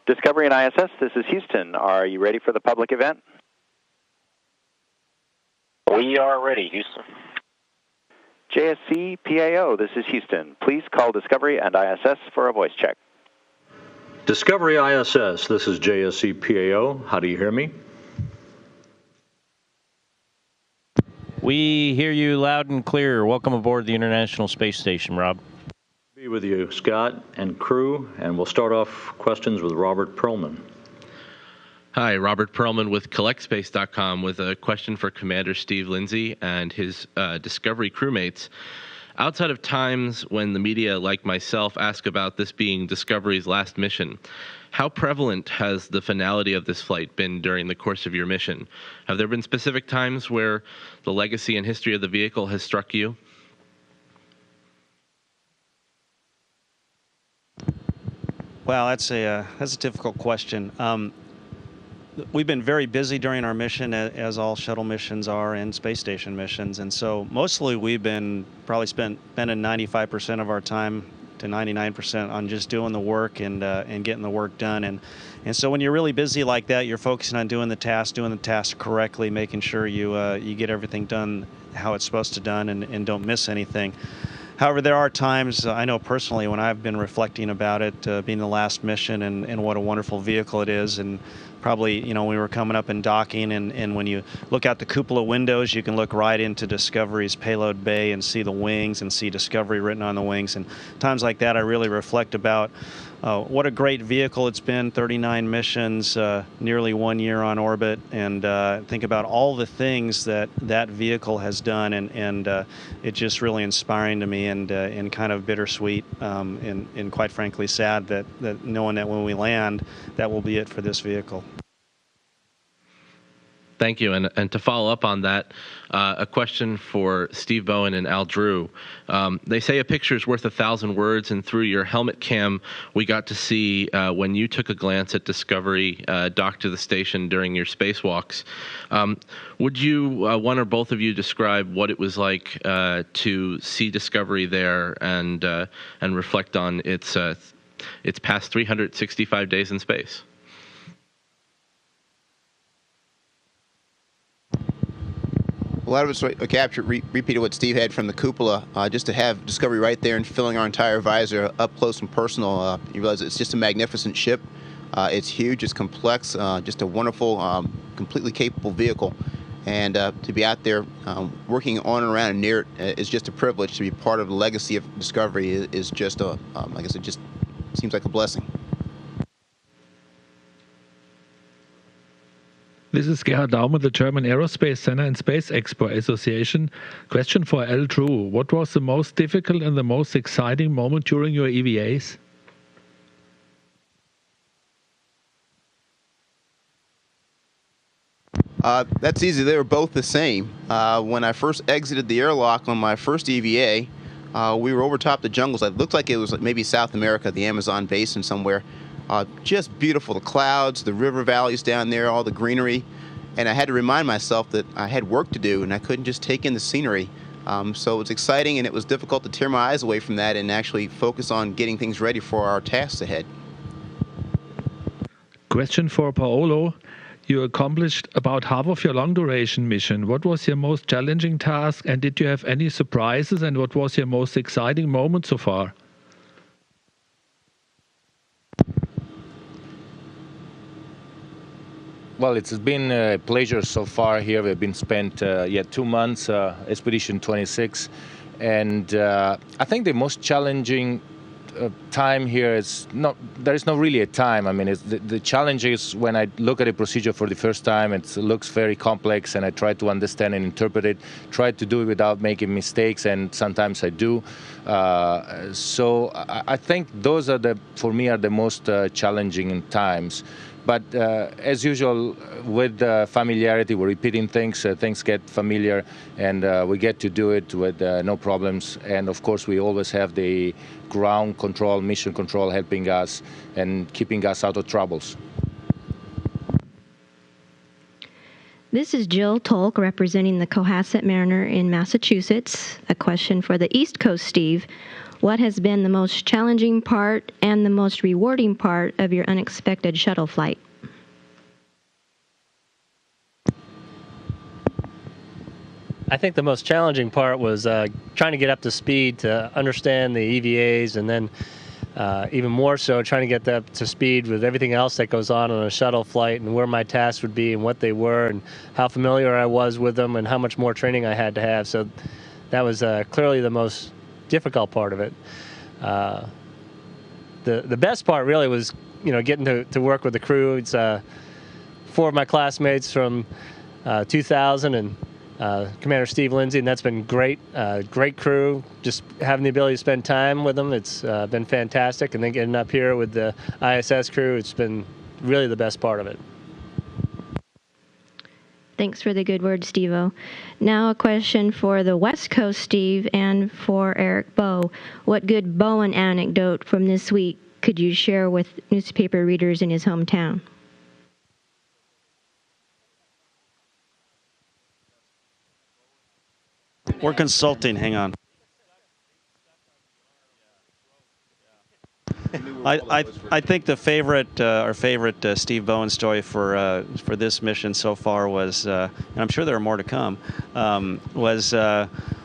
Discovery and ISS, this is Houston. Are you ready for the public event? We are ready, Houston. JSC PAO, this is Houston. Please call Discovery and ISS for a voice check. Discovery ISS, this is JSC PAO. How do you hear me? We hear you loud and clear. Welcome aboard the International Space Station, Rob. Be with you, Scott and crew, and we'll start off questions with Robert Perlman. Hi, Robert Perlman with CollectSpace.com with a question for Commander Steve Lindsay and his Discovery crewmates. Outside of times when the media, like myself, ask about this being Discovery's last mission, how prevalent has the finality of this flight been during the course of your mission? Have there been specific times where the legacy and history of the vehicle has struck you? Well, that's a difficult question. We've been very busy during our mission, as all shuttle missions are and space station missions, and so mostly we've been probably spending 95% of our time to 99% on just doing the work and getting the work done. And so when you're really busy like that, you're focusing on doing the task correctly, making sure you get everything done how it's supposed to done and don't miss anything. However, there are times, I know personally, when I've been reflecting about it being the last mission and what a wonderful vehicle it is. And probably, we were coming up and docking, and when you look out the cupola windows, you can look right into Discovery's payload bay and see the wings and see Discovery written on the wings. And times like that, I really reflect about what a great vehicle it's been, 39 missions, nearly 1 year on orbit, and think about all the things that vehicle has done, and it's just really inspiring to me and kind of bittersweet and quite frankly sad that knowing that when we land, that will be it for this vehicle. Thank you. And to follow up on that, a question for Steve Bowen and Al Drew. They say a picture is worth 1,000 words, and through your helmet cam, we got to see when you took a glance at Discovery docked to the station during your spacewalks. Would you, one or both of you, describe what it was like to see Discovery there and reflect on its past 365 days in space? A lot of us repeated what Steve had from the cupola. Just to have Discovery right there and filling our entire visor up close and personal, you realize it's just a magnificent ship. It's huge, it's complex, just a wonderful, completely capable vehicle. And to be out there working on and around and near it is just a privilege. To be part of the legacy of Discovery is just, like I said, just seems like a blessing. This is Gerhard Daumer, the German Aerospace Center and Space Expo Association. Question for Al Drew. What was the most difficult and the most exciting moment during your EVAs? That's easy. They were both the same. When I first exited the airlock on my first EVA, we were over top the jungles. It looked like it was maybe South America, the Amazon basin somewhere. Just beautiful, the clouds, the river valleys down there, all the greenery. And I had to remind myself that I had work to do and I couldn't just take in the scenery. So it was exciting, and it was difficult to tear my eyes away from that and actually focus on getting things ready for our tasks ahead. Question for Paolo. You accomplished about half of your long-duration mission. What was your most challenging task, and did you have any surprises, and what was your most exciting moment so far? Well, it's been a pleasure so far here. We've been spent 2 months, Expedition 26. And I think the most challenging time here is there is not really a time. I mean, the challenge is when I look at a procedure for the first time, it looks very complex, and I try to understand and interpret it, try to do it without making mistakes, and sometimes I do. So I think those are for me, the most challenging times. But as usual, with familiarity, we're repeating things. Things get familiar, and we get to do it with no problems. And of course, we always have the ground control, mission control helping us and keeping us out of troubles. This is Jill Tolk representing the Cohasset Mariner in Massachusetts. A question for the East Coast, Steve. What has been the most challenging part and the most rewarding part of your unexpected shuttle flight? I think the most challenging part was trying to get up to speed to understand the EVAs, and then even more so trying to get up to speed with everything else that goes on a shuttle flight, and where my tasks would be and what they were and how familiar I was with them and how much more training I had to have. So that was clearly the most difficult part of it. The best part really was, getting to work with the crew. It's 4 of my classmates from 2000 and Commander Steve Lindsay, and that's been great. Great crew. Just having the ability to spend time with them, it's been fantastic. And then getting up here with the ISS crew, it's been really the best part of it. Thanks for the good word, Steve-O. Now a question for the West Coast Steve and for Eric Bowe. What good Bowen anecdote from this week could you share with newspaper readers in his hometown? We're consulting. Hang on. I think our favorite Steve Bowen story for this mission so far was, and I'm sure there are more to come, was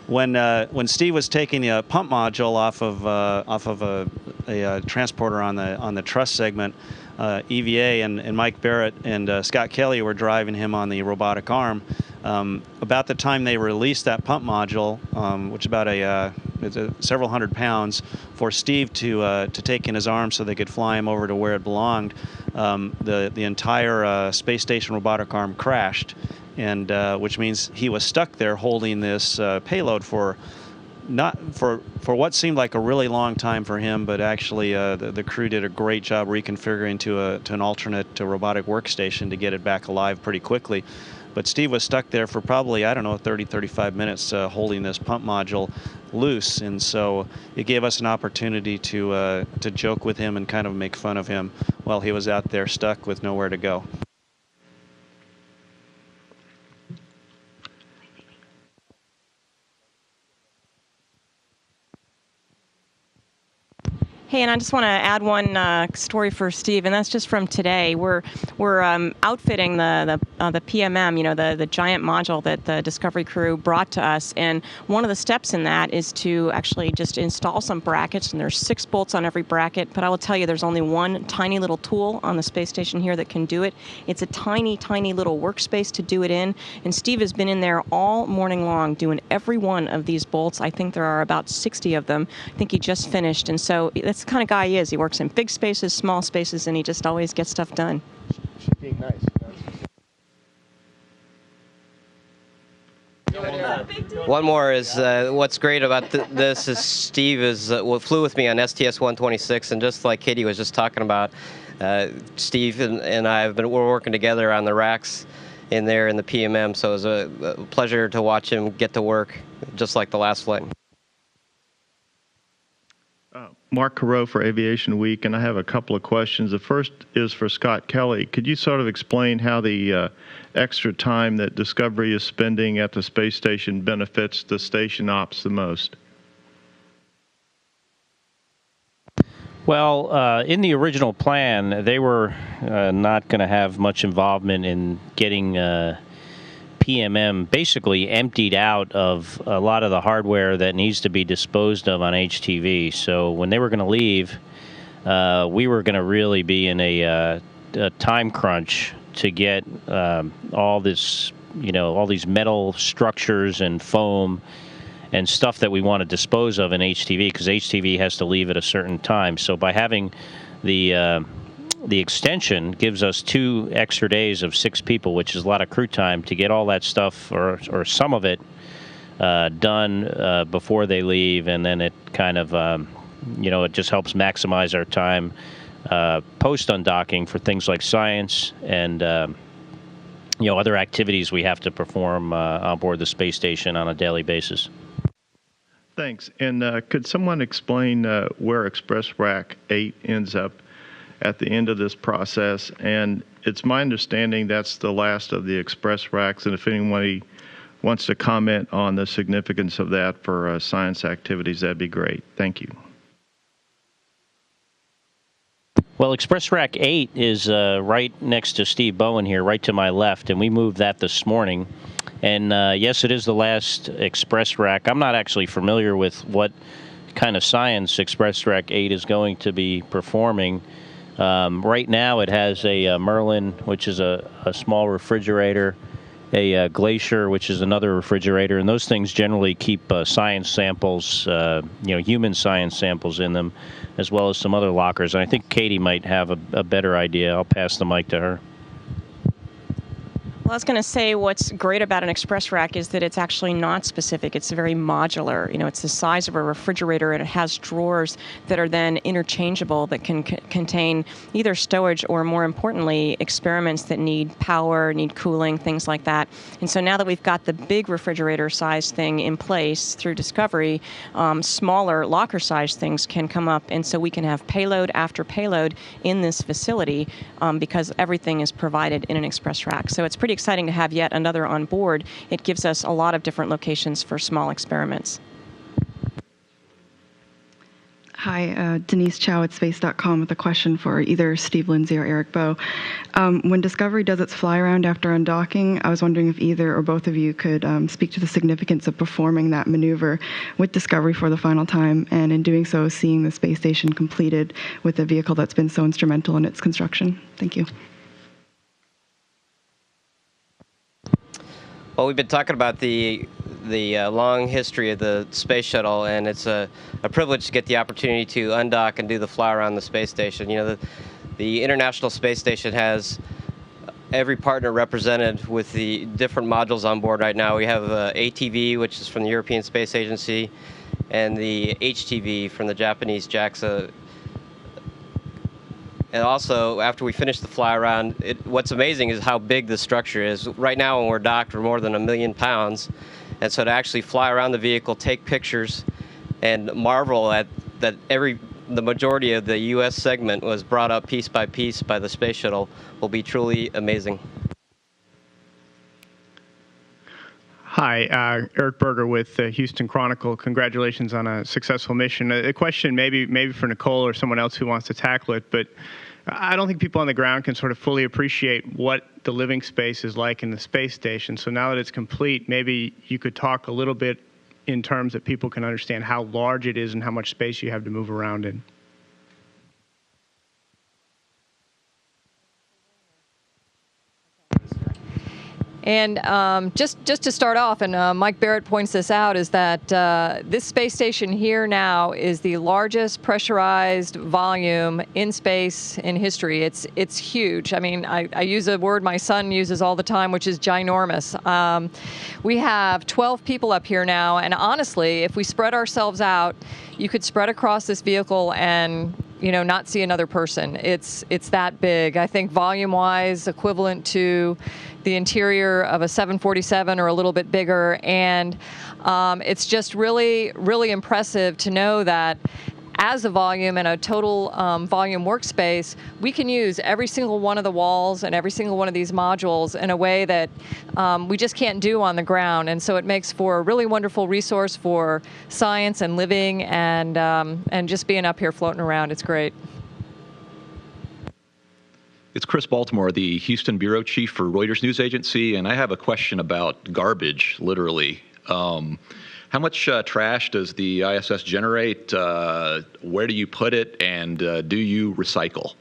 when Steve was taking the pump module off of a transporter on the truss segment. EVA and Mike Barrett and Scott Kelly were driving him on the robotic arm. About the time they released that pump module, which it's several hundred pounds, for Steve to take in his arm so they could fly him over to where it belonged, the entire space station robotic arm crashed, and which means he was stuck there holding this payload for what seemed like a really long time for him, but actually the crew did a great job reconfiguring to an alternate robotic workstation to get it back alive pretty quickly. But Steve was stuck there for probably, 30, 35 minutes holding this pump module loose, and so it gave us an opportunity to joke with him and kind of make fun of him while he was out there stuck with nowhere to go. Hey, and I just want to add one story for Steve, and that's just from today. We're outfitting the PMM, the giant module that the Discovery crew brought to us, and one of the steps in that is to actually just install some brackets, and there's 6 bolts on every bracket. But I will tell you, there's only one tiny little tool on the space station here that can do it. It's a tiny, tiny little workspace to do it in, and Steve has been in there all morning long doing every one of these bolts. I think there are about 60 of them. I think he just finished, and so that's the kind of guy he is. He works in big spaces, small spaces, and he just always gets stuff done. She's being nice. One more is what's great about this is Steve flew with me on STS-126, and just like Katie was just talking about, Steve and I we're working together on the racks in there in the PMM, so it was a pleasure to watch him get to work just like the last flight. Mark Carreau for Aviation Week, and I have a couple of questions. The first is for Scott Kelly. Could you sort of explain how the extra time that Discovery is spending at the space station benefits the station ops the most? Well, in the original plan, they were not going to have much involvement in getting PMM basically emptied out of a lot of the hardware that needs to be disposed of on HTV. So when they were going to leave, we were going to really be in a time crunch to get all this, all these metal structures and foam and stuff that we want to dispose of in HTV, because HTV has to leave at a certain time. So by having the extension gives us 2 extra days of 6 people, which is a lot of crew time to get all that stuff or some of it done before they leave, and then it kind of it just helps maximize our time post undocking for things like science and other activities we have to perform on board the space station on a daily basis. Thanks. And could someone explain where Express Rack 8 ends up at the end of this process? And it's my understanding that's the last of the express racks, and if anybody wants to comment on the significance of that for science activities, that'd be great. Thank you. Well, Express Rack 8 is right next to Steve Bowen here, right to my left, and we moved that this morning. And yes, it is the last Express Rack. I'm not actually familiar with what kind of science Express Rack 8 is going to be performing. Right now it has a Merlin, which is a small refrigerator, a Glacier, which is another refrigerator, and those things generally keep science samples, human science samples in them, as well as some other lockers. And I think Katie might have a better idea. I'll pass the mic to her. Well, I was going to say what's great about an Express Rack is that it's actually not specific. It's very modular. It's the size of a refrigerator, and it has drawers that are then interchangeable that can contain either stowage or, more importantly, experiments that need power, need cooling, things like that. And so now that we've got the big refrigerator-sized thing in place through Discovery, smaller locker-sized things can come up, and so we can have payload after payload in this facility because everything is provided in an Express Rack. So it's pretty exciting to have yet another on board. It gives us a lot of different locations for small experiments. Hi, Denise Chow at space.com with a question for either Steve Lindsay or Eric Bowe. When Discovery does its fly around after undocking, I was wondering if either or both of you could speak to the significance of performing that maneuver with Discovery for the final time, and in doing so, seeing the space station completed with a vehicle that's been so instrumental in its construction. Thank you. Well, we've been talking about the long history of the space shuttle, and it's a privilege to get the opportunity to undock and do the fly around the space station. The International Space Station has every partner represented with the different modules on board right now. We have ATV, which is from the European Space Agency, and the HTV from the Japanese JAXA. And also, after we finish the fly around, what's amazing is how big the structure is. Right now, when we're docked, we're more than 1 million pounds. And so to actually fly around the vehicle, take pictures, and marvel at that the majority of the U.S. segment was brought up piece by piece by the space shuttle will be truly amazing. Hi, Eric Berger with the Houston Chronicle. Congratulations on a successful mission. A question maybe for Nicole or someone else who wants to tackle it, but I don't think people on the ground can sort of fully appreciate what the living space is like in the space station. So now that it's complete, maybe you could talk a little bit in terms that people can understand how large it is and how much space you have to move around in. And just to start off, and Mike Barrett points this out, is that this space station here now is the largest pressurized volume in space in history. It's huge. I mean, I use a word my son uses all the time, which is ginormous. We have 12 people up here now, and honestly, if we spread ourselves out, you could spread across this vehicle and not see another person. It's that big. I think volume-wise, equivalent to the interior of a 747 or a little bit bigger. And it's just really, really impressive to know that as a volume and a total volume workspace, we can use every single one of the walls and every single one of these modules in a way that we just can't do on the ground. And so it makes for a really wonderful resource for science and living and just being up here floating around. It's great. It's Chris Baltimore, the Houston bureau chief for Reuters News Agency, and I have a question about garbage, literally. How much trash does the ISS generate? Where do you put it? And do you recycle?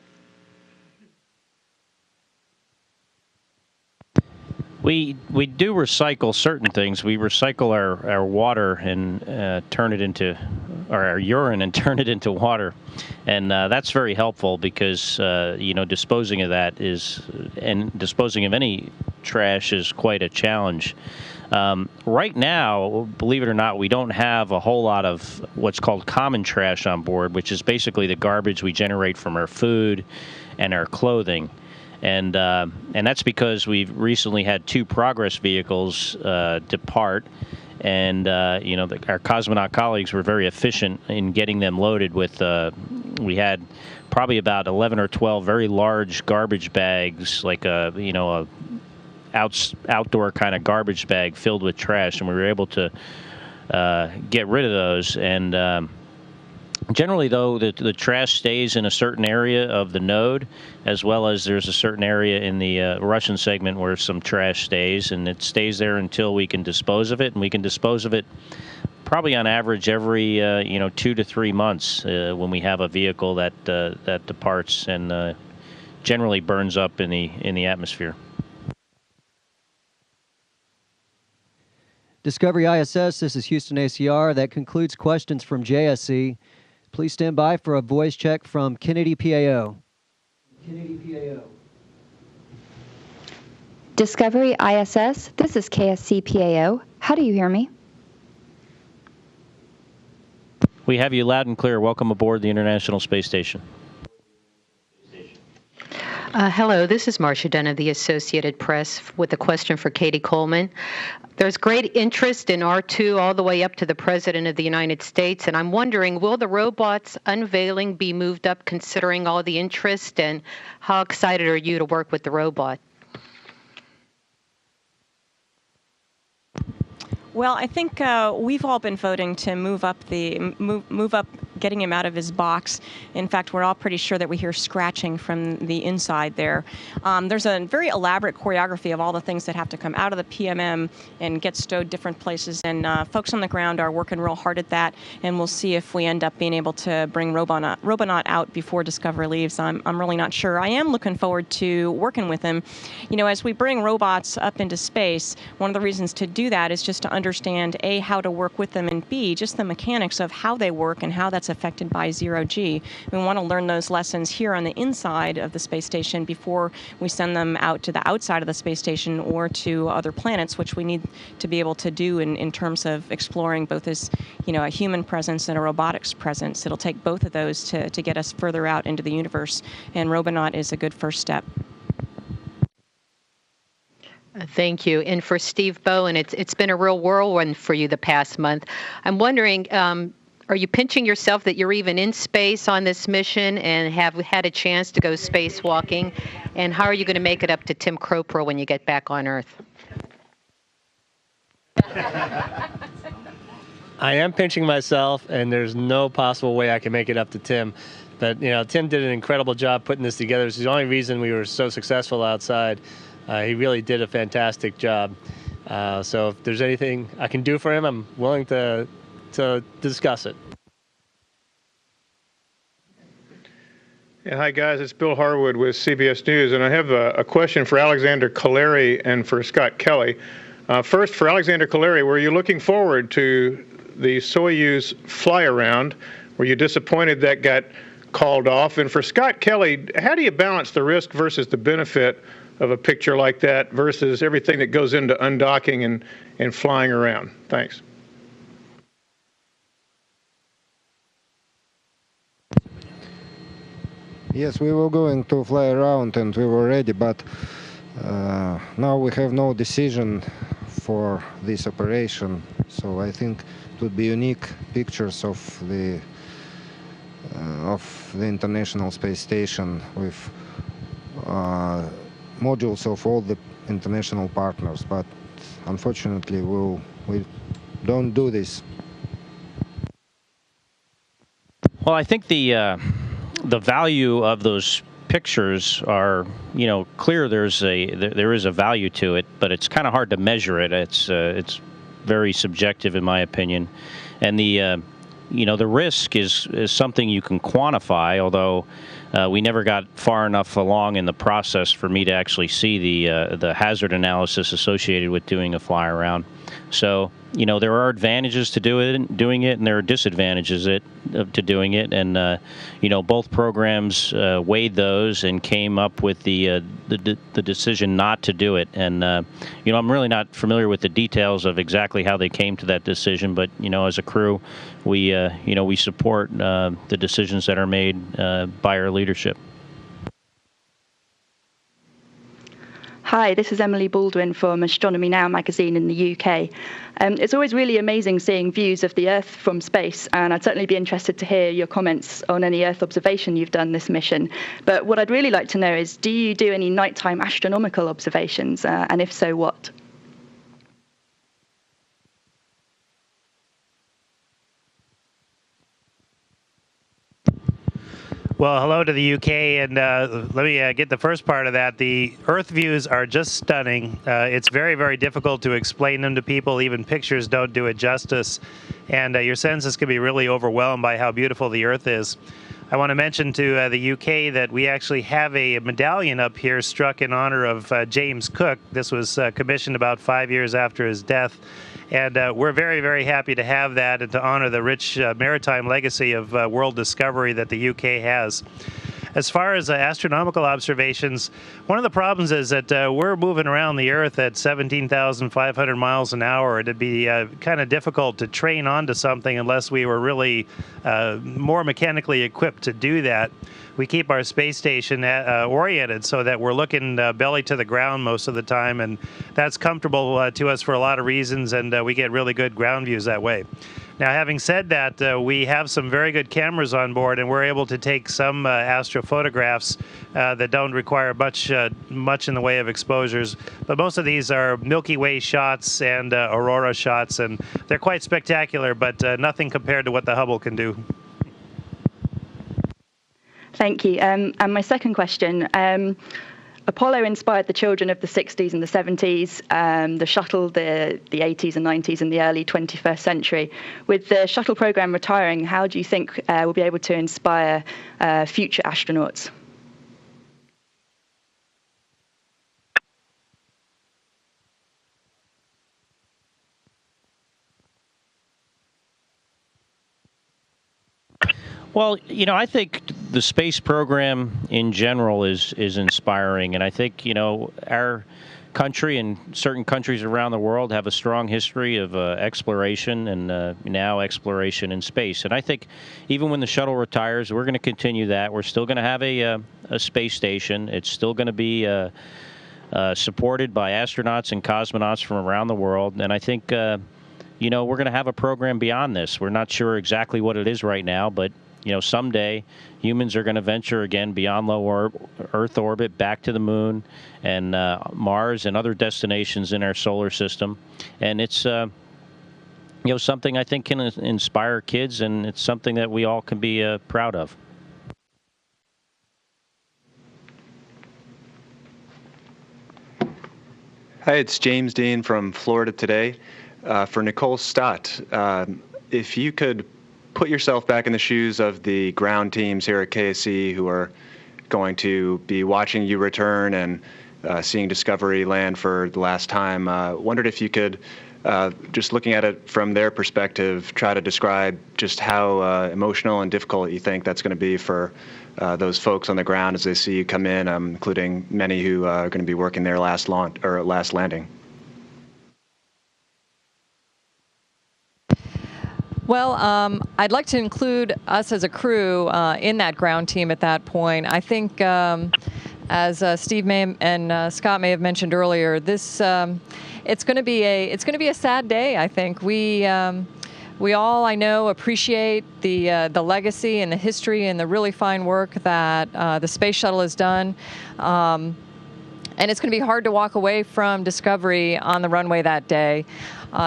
We do recycle certain things. We recycle our water and turn it into, or our urine and turn it into water, and that's very helpful because disposing of that and disposing of any trash is quite a challenge. Right now, believe it or not, we don't have a whole lot of what's called common trash on board, which is basically the garbage we generate from our food and our clothing. And that's because we've recently had 2 Progress vehicles depart, and our cosmonaut colleagues were very efficient in getting them loaded with. We had probably about 11 or 12 very large garbage bags, like a outdoor kind of garbage bag filled with trash, and we were able to get rid of those. And generally, though, the trash stays in a certain area of the node, as well as there's a certain area in the Russian segment where some trash stays, and it stays there until we can dispose of it, and we can dispose of it probably on average every 2 to 3 months when we have a vehicle that departs and generally burns up in the atmosphere. Discovery ISS, this is Houston ACR. That concludes questions from JSC. Please stand by for a voice check from Kennedy PAO. Kennedy PAO. Discovery ISS, this is KSC PAO. How do you hear me? We have you loud and clear. Welcome aboard the International Space Station. Hello, this is Marcia Dunn of the Associated Press with a question for Katie Coleman. There's great interest in R2 all the way up to the President of the United States, and I'm wondering, will the robot's unveiling be moved up considering all the interest, and how excited are you to work with the robot? Well, I think we've all been voting to move up getting him out of his box. In fact, we're all pretty sure that we hear scratching from the inside there. There's a very elaborate choreography of all the things that have to come out of the PMM and get stowed different places, and folks on the ground are working real hard at that, and we'll see if we end up being able to bring Robonaut out before Discovery leaves. I'm really not sure. I am looking forward to working with him. You know, as we bring robots up into space, one of the reasons to do that is just to understand, A, how to work with them, and B, just the mechanics of how they work and how that's affected by zero-G. We want to learn those lessons here on the inside of the space station before we send them out to the outside of the space station or to other planets, which we need to be able to do in terms of exploring both as, a human presence and a robotics presence. It'll take both of those to get us further out into the universe, and Robonaut is a good first step. Thank you. And for Steve Bowen, it's been a real whirlwind for you the past month. I'm wondering, are you pinching yourself that you're even in space on this mission and have had a chance to go spacewalking? And how are you going to make it up to Tim Cropper when you get back on Earth? I am pinching myself, and there's no possible way I can make it up to Tim. But, Tim did an incredible job putting this together. It's the only reason we were so successful outside. He really did a fantastic job. So if there's anything I can do for him, I'm willing to discuss it. Yeah, hi, guys. It's Bill Harwood with CBS News, and I have a question for Alexander Kaleri and for Scott Kelly. First, for Alexander Kaleri, were you looking forward to the Soyuz fly-around? Were you disappointed that got called off? And for Scott Kelly, how do you balance the risk versus the benefit of a picture like that versus everything that goes into undocking and flying around? Thanks. Yes, we were going to fly around and we were ready, but now we have no decision for this operation. So I think it would be unique pictures of the International Space Station with modules of all the international partners, but unfortunately we don't do this. Well, I think the value of those pictures are, clear. There is a value to it, but it's kind of hard to measure it. It's very subjective, in my opinion, and the risk is something you can quantify, although we never got far enough along in the process for me to actually see the hazard analysis associated with doing a fly around. So, there are advantages to doing it, and there are disadvantages to doing it. And, both programs weighed those and came up with the decision not to do it. And, I'm really not familiar with the details of exactly how they came to that decision. But, as a crew, we support the decisions that are made by our leadership. Hi, this is Emily Baldwin from Astronomy Now magazine in the UK. It's always really amazing seeing views of the Earth from space, and I'd certainly be interested to hear your comments on any Earth observation you've done this mission. But what I'd really like to know is, do you do any nighttime astronomical observations, and if so, what? Well, hello to the UK, and let me get the first part of that. The Earth views are just stunning. It's very, very difficult to explain them to people. Even pictures don't do it justice, and your senses can be really overwhelmed by how beautiful the Earth is. I want to mention to the UK that we actually have a medallion up here struck in honor of James Cook. This was commissioned about 5 years after his death. And we're very, very happy to have that and to honor the rich maritime legacy of world discovery that the UK has. As far as astronomical observations, one of the problems is that we're moving around the Earth at 17,500 miles an hour. It'd be kind of difficult to train onto something unless we were really more mechanically equipped to do that. We keep our space station oriented so that we're looking belly to the ground most of the time, and that's comfortable to us for a lot of reasons, and we get really good ground views that way. Now, having said that, we have some very good cameras on board, and we're able to take some astrophotographs that don't require much in the way of exposures. But most of these are Milky Way shots and aurora shots, and they're quite spectacular, but nothing compared to what the Hubble can do. Thank you. And my second question, Apollo inspired the children of the 60s and the 70s, the Shuttle, the 80s and 90s, and the early 21st century. With the Shuttle program retiring, how do you think we'll be able to inspire future astronauts? Well, you know, I think the space program in general is inspiring, and I think, you know, our country and certain countries around the world have a strong history of exploration and now exploration in space. And I think even when the shuttle retires, we're going to continue that. We're still going to have a space station. It's still going to be supported by astronauts and cosmonauts from around the world. And I think, you know, we're going to have a program beyond this. We're not sure exactly what it is right now, but you know, someday humans are going to venture again beyond low Earth orbit, back to the moon and Mars and other destinations in our solar system. And it's, you know, something I think can inspire kids, and it's something that we all can be proud of. Hi, it's James Dean from Florida Today. For Nicole Stott, if you could put yourself back in the shoes of the ground teams here at KSC who are going to be watching you return and seeing Discovery land for the last time. Wondered if you could, just looking at it from their perspective, try to describe just how emotional and difficult you think that's going to be for those folks on the ground as they see you come in, including many who are going to be working their last launch or last landing. Well, I'd like to include us as a crew in that ground team at that point. I think, as Steve and Scott may have mentioned earlier, this it's going to be a sad day. I think we all, I know, appreciate the legacy and the history and the really fine work that the Space Shuttle has done. And it's going to be hard to walk away from Discovery on the runway that day,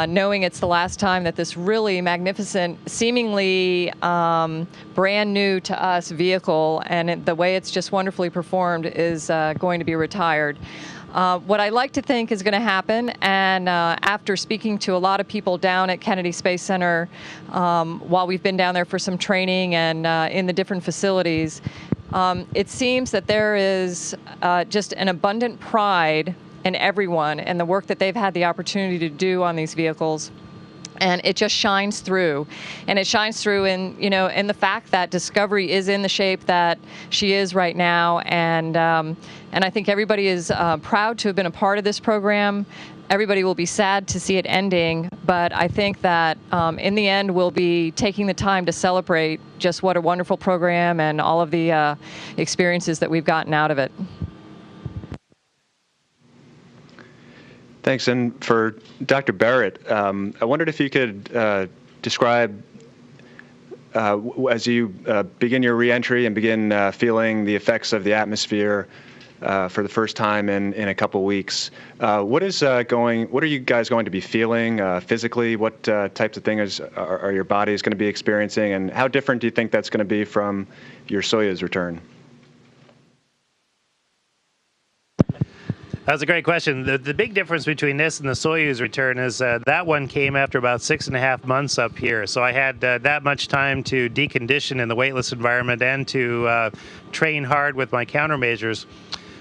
knowing it's the last time that this really magnificent, seemingly brand new to us vehicle, and the way it's just wonderfully performed, is going to be retired. What I like to think is going to happen, and after speaking to a lot of people down at Kennedy Space Center while we've been down there for some training and in the different facilities, it seems that there is just an abundant pride in everyone and the work that they've had the opportunity to do on these vehicles. And it just shines through. And it shines through in, you know, in the fact that Discovery is in the shape that she is right now. And I think everybody is proud to have been a part of this program. Everybody will be sad to see it ending, but I think that in the end we'll be taking the time to celebrate just what a wonderful program and all of the experiences that we've gotten out of it. Thanks. And for Dr. Barrett, I wondered if you could describe, as you begin your reentry and begin feeling the effects of the atmosphere for the first time in a couple weeks, what are you guys going to be feeling physically? What types of things are your bodies going to be experiencing, and how different do you think that's going to be from your Soyuz return? That's a great question. The big difference between this and the Soyuz return is that one came after about 6.5 months up here. So I had that much time to decondition in the weightless environment and to train hard with my countermeasures.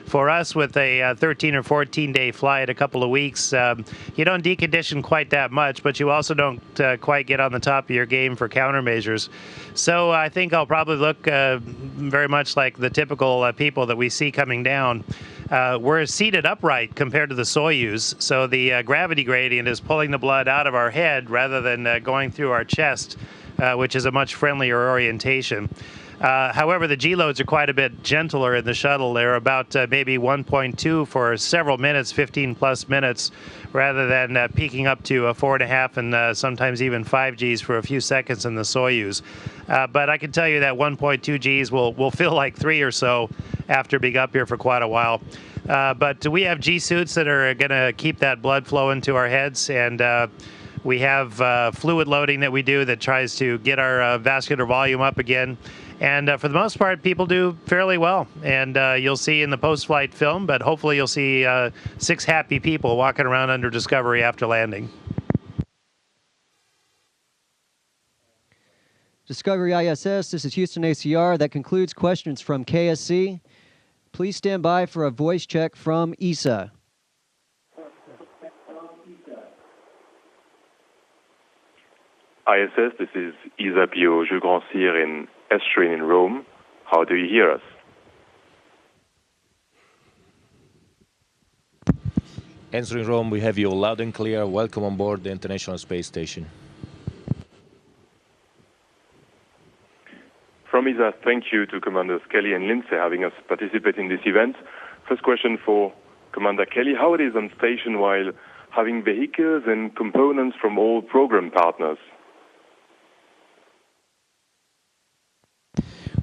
For us, with a 13 or 14-day flight, a couple of weeks, you don't decondition quite that much, but you also don't quite get on the top of your game for countermeasures. So I think I'll probably look very much like the typical people that we see coming down. We're seated upright compared to the Soyuz, so the gravity gradient is pulling the blood out of our head rather than going through our chest, which is a much friendlier orientation. However, the G-loads are quite a bit gentler in the shuttle. They're about maybe 1.2 for several minutes, 15-plus minutes, rather than peaking up to 4.5 and sometimes even 5 Gs for a few seconds in the Soyuz. But I can tell you that 1.2 Gs will feel like 3 or so after being up here for quite a while. But we have G-suits that are going to keep that blood flowing to our heads, and we have fluid loading that we do that tries to get our vascular volume up again. And for the most part, people do fairly well. And you'll see in the post-flight film, but hopefully you'll see 6 happy people walking around under Discovery after landing. Discovery ISS, this is Houston ACR. That concludes questions from KSC. Please stand by for a voice check from ESA. ISS, this is ESA PO Jules Grand-Cyr in S-train in Rome. How do you hear us? Answering Rome, we have you loud and clear. Welcome on board the International Space Station. From ESA, thank you to Commanders Kelly and Lindsay having us participate in this event. First question for Commander Kelly, how it is on station while having vehicles and components from all program partners?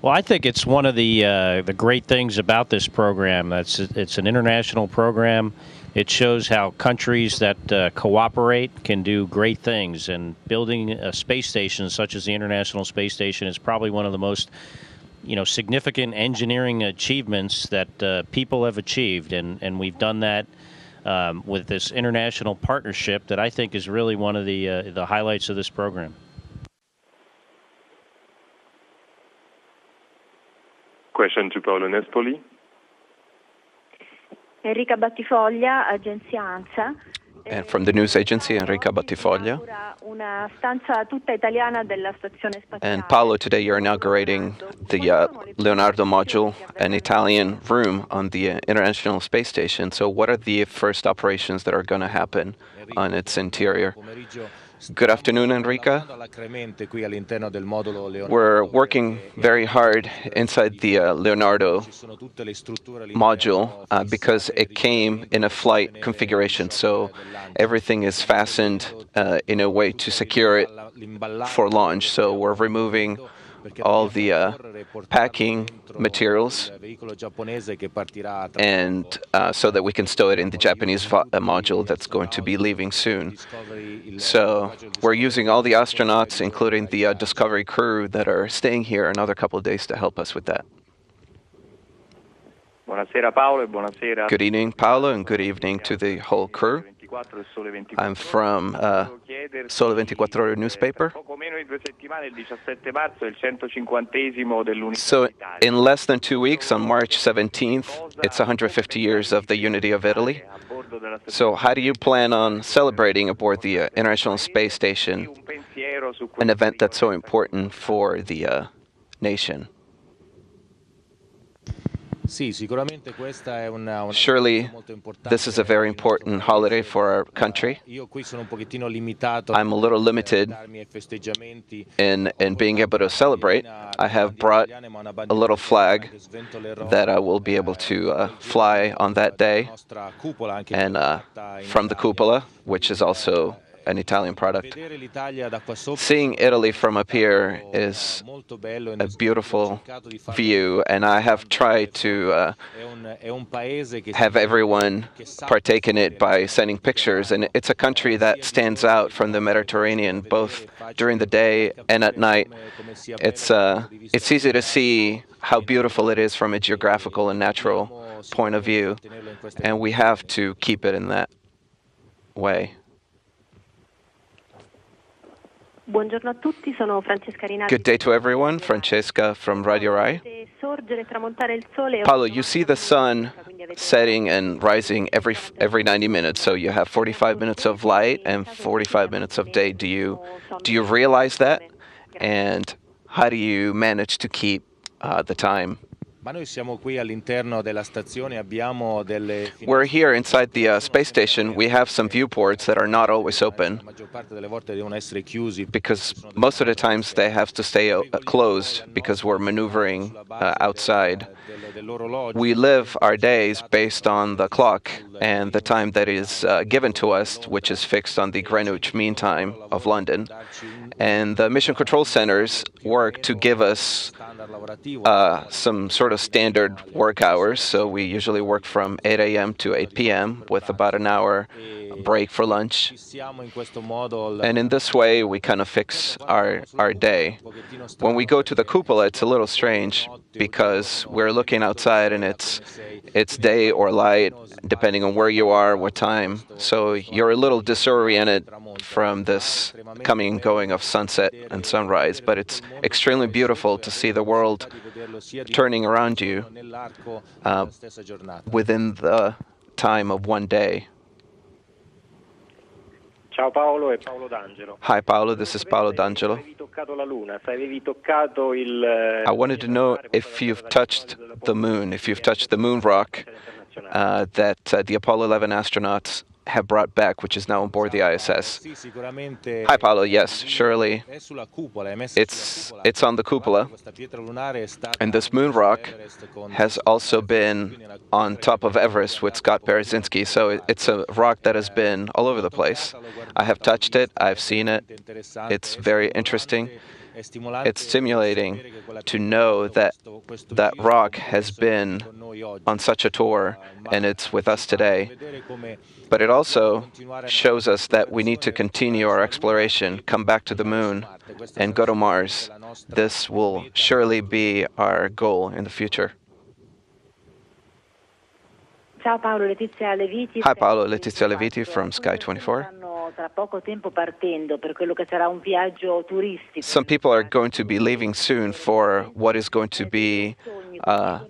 Well, I think it's one of the great things about this program. It's an international program. It shows how countries that cooperate can do great things. And building a space station such as the International Space Station is probably one of the most, significant engineering achievements that people have achieved. And we've done that with this international partnership that I think is really one of the highlights of this program. Question to Paolo Nespoli. Enrica Battifoglia, Agenzia ANSA. And from the news agency, Enrica Battifoglia. Una stanza tutta italiana della stazione spaziale. And Paolo, today you're inaugurating the Leonardo module, an Italian room on the International Space Station. So what are the first operations that are going to happen on its interior? Good afternoon, Enrica. We're working very hard inside the Leonardo module because it came in a flight configuration. So everything is fastened in a way to secure it for launch. So we're removing all the packing materials, and so that we can stow it in the Japanese module that's going to be leaving soon. So we're using all the astronauts, including the Discovery crew, that are staying here another couple of days to help us with that. Buonasera Paolo e buonasera. Good evening, Paolo, and good evening to the whole crew. I'm from Sole 24 Ore newspaper. So in less than 2 weeks, on March 17th, it's 150 years of the unity of Italy. So how do you plan on celebrating aboard the International Space Station, an event that's so important for the nation? Surely, this is a very important holiday for our country. I'm a little limited in being able to celebrate. I have brought a little flag that I will be able to fly on that day, and from the cupola, which is also an Italian product. Seeing Italy from up here is a beautiful view, and I have tried to have everyone partake in it by sending pictures. And it's a country that stands out from the Mediterranean, both during the day and at night. It's easy to see how beautiful it is from a geographical and natural point of view, and we have to keep it in that way. Buongiorno a tutti, sono Francesca Rinaldi. Good day to everyone. Francesca from Radio Rai. Paolo, you see the sun setting and rising every 90 minutes, so you have 45 minutes of light and 45 minutes of day. Do you realize that? And how do you manage to keep the time? We're here inside the space station. We have some viewports that are not always open because most of the times they have to stay closed because we're maneuvering outside. We live our days based on the clock and the time that is given to us, which is fixed on the Greenwich Mean Time of London. And the mission control centers work to give us some sort of standard work hours. So we usually work from 8 a.m. to 8 p.m. with about an hour break for lunch. And in this way, we kind of fix our day. When we go to the cupola, it's a little strange because we're looking outside and it's day or light, depending on where you are, what time. So you're a little disoriented from this coming and going of sunset and sunrise, but it's extremely beautiful to see the world turning around you within the time of one day. Ciao Paolo, è Paolo D'Angelo. Hi Paolo, this is Paolo D'Angelo. I wanted to know if you've touched the moon, if you've touched the moon rock that the Apollo 11 astronauts have brought back, which is now on board the ISS. Hi Paolo, yes, surely. It's on the cupola. And this moon rock has also been on top of Everest with Scott Berezinski, so it's a rock that has been all over the place. I have touched it, I've seen it. It's very interesting. It's stimulating to know that that rock has been on such a tour and it's with us today. But it also shows us that we need to continue our exploration, come back to the moon, and go to Mars. This will surely be our goal in the future. Ciao Paolo, Letizia Leviti. Hi Paolo, Letizia Leviti from Sky 24. Some people are going to be leaving soon for what is going to be a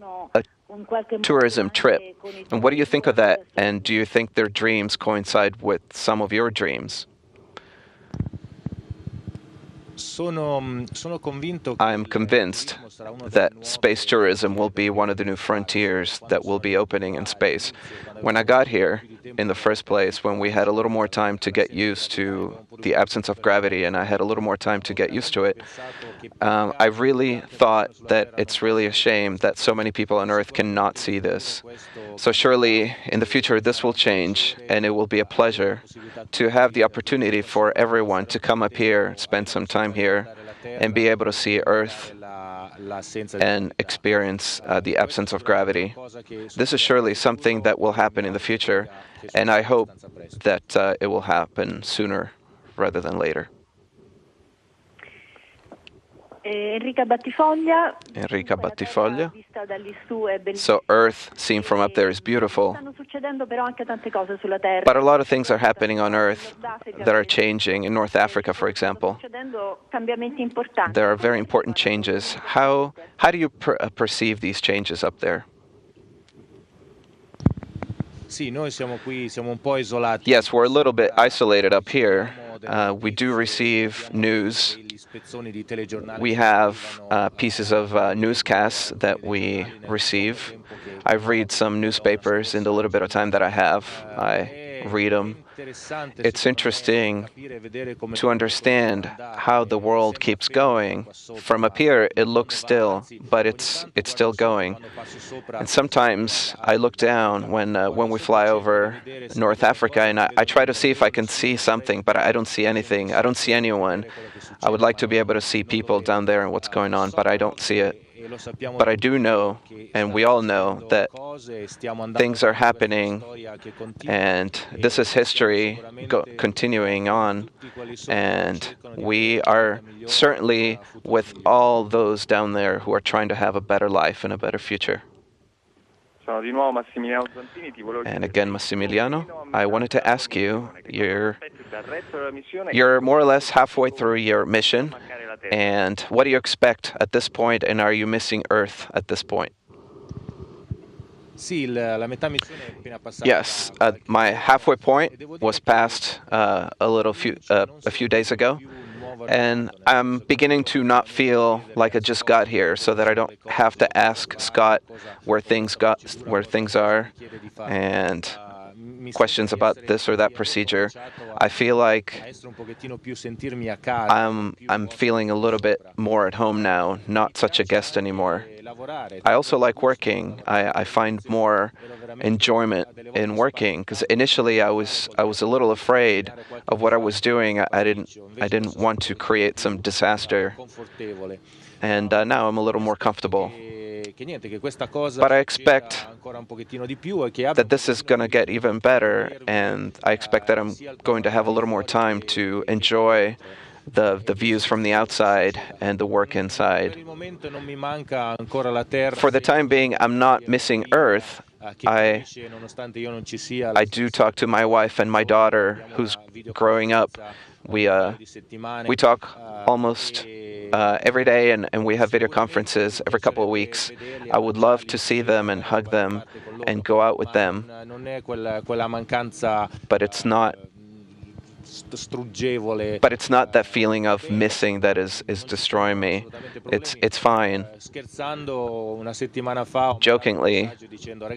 tourism trip. And what do you think of that? And do you think their dreams coincide with some of your dreams? I'm convinced that space tourism will be one of the new frontiers that will be opening in space. When I got here, in the first place, when we had a little more time to get used to the absence of gravity and I had a little more time to get used to it, I really thought that it's really a shame that so many people on Earth cannot see this. So surely in the future this will change, and it will be a pleasure to have the opportunity for everyone to come up here, spend some time here, and be able to see Earth and experience the absence of gravity. This is surely something that will happen in the future, and I hope that it will happen sooner rather than later. Enrica Battifoglia. Enrica Battifoglia. So Earth, seen from up there, is beautiful. But a lot of things are happening on Earth that are changing. In North Africa, for example, there are very important changes. How do you perceive these changes up there? Yes, we're a little bit isolated up here. We do receive news We have pieces of newscasts that we receive. I read some newspapers in the little bit of time that I have. I read them. It's interesting to understand how the world keeps going. From up here, it looks still, but it's still going. And sometimes I look down when we fly over North Africa, and I try to see if I can see something, but I don't see anything. I don't see anyone. I would like to be able to see people down there and what's going on, but I don't see it. But I do know, and we all know, that things are happening, and this is history continuing on, and we are certainly with all those down there who are trying to have a better life and a better future. And again, Massimiliano, I wanted to ask you, you're more or less halfway through your mission, and what do you expect at this point, and are you missing Earth at this point? Yes, my halfway point was passed a few days ago, and I'm beginning to not feel like I just got here, so that I don't have to ask Scott where things are, and questions about this or that procedure. I feel like I'm feeling a little bit more at home now, not such a guest anymore. I also like working. I find more enjoyment in working, because initially I was a little afraid of what I was doing. I didn't want to create some disaster, and now I'm a little more comfortable. But I expect that this is going to get even better, and I expect that I'm going to have a little more time to enjoy the views from the outside and the work inside. For the time being, I'm not missing Earth. I do talk to my wife and my daughter, who's growing up. We talk almost every day, and we have video conferences every couple of weeks. I would love to see them and hug them and go out with them, but it's not that feeling of missing that is destroying me. It's fine. Jokingly,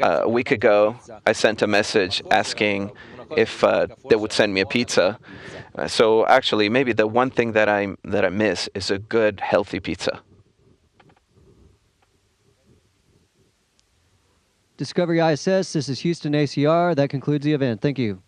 a week ago, I sent a message asking if they would send me a pizza. So actually, maybe the one thing that I miss is a good, healthy pizza. Discovery ISS, this is Houston ACR. That concludes the event. Thank you.